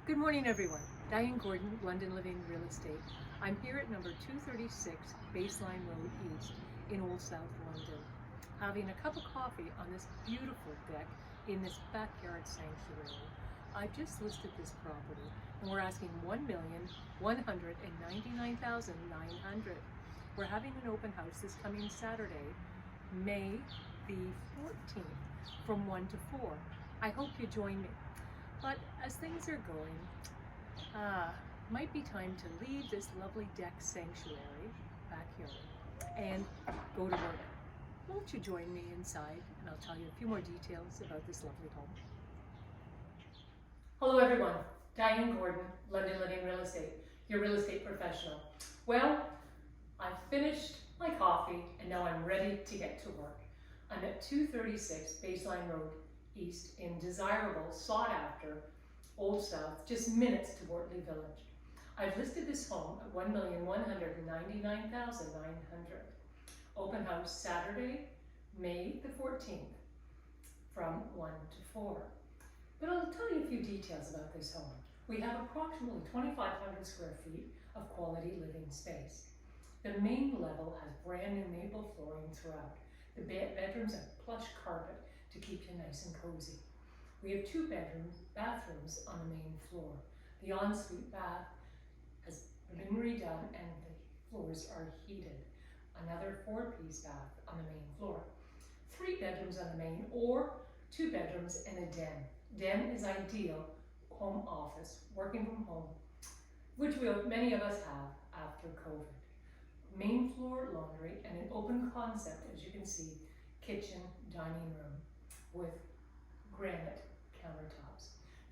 Good morning, everyone. Diane Gordon, London Living Real Estate. I'm here at number 236 Baseline Road East in Old South London, having a cup of coffee on this beautiful deck in this backyard sanctuary. I've just listed this property and we're asking $1,199,900. We're having an open house this coming Saturday, May the 14th from 1 to 4. I hope you join me. But as things are going, might be time to leave this lovely deck sanctuary backyard and go to work. Won't you join me inside and I'll tell you a few more details about this lovely home. Hello everyone, Diane Gordon, London Living Real Estate, your real estate professional. Well, I've finished my coffee and now I'm ready to get to work. I'm at 236 Baseline Road East in desirable, sought after Old South, just minutes to Wortley Village. I've listed this home at $1,199,900. Open house Saturday, May the 14th from 1 to 4. But I'll tell you a few details about this home. We have approximately 2,500 square feet of quality living space. The main level has brand new maple flooring throughout. The bedrooms have plush carpet to keep you nice and cozy. We have 2 bathrooms on the main floor. The ensuite bath has been redone and the floors are heated. Another 4-piece bath on the main floor. 3 bedrooms on the main or 2 bedrooms and a den. Den is ideal home office, working from home, which many of us have after COVID. Main floor laundry and an open concept, as you can see, kitchen, dining room with granite countertops.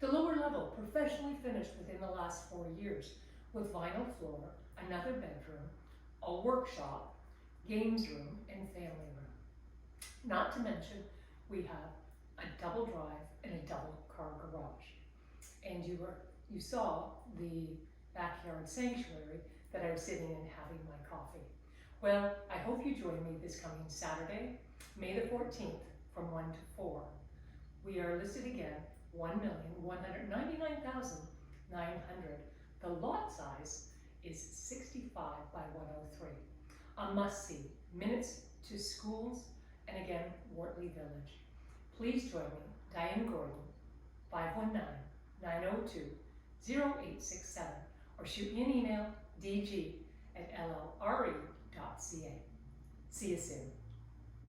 The lower level, professionally finished within the last 4 years with vinyl floor, another bedroom, a workshop, games room, and family room. Not to mention, we have a double drive and a double car garage. And you saw the backyard sanctuary that I was sitting in having my coffee. Well, I hope you join me this coming Saturday, May the 14th from 1 to 4. We are listed again, $1,199,900. The lot size is 65 by 103. A must-see, minutes to schools, and again, Wortley Village. Please join me, Diane Gordon, 519-902-0867, or shoot me an email, dg@llre.ca. See you soon.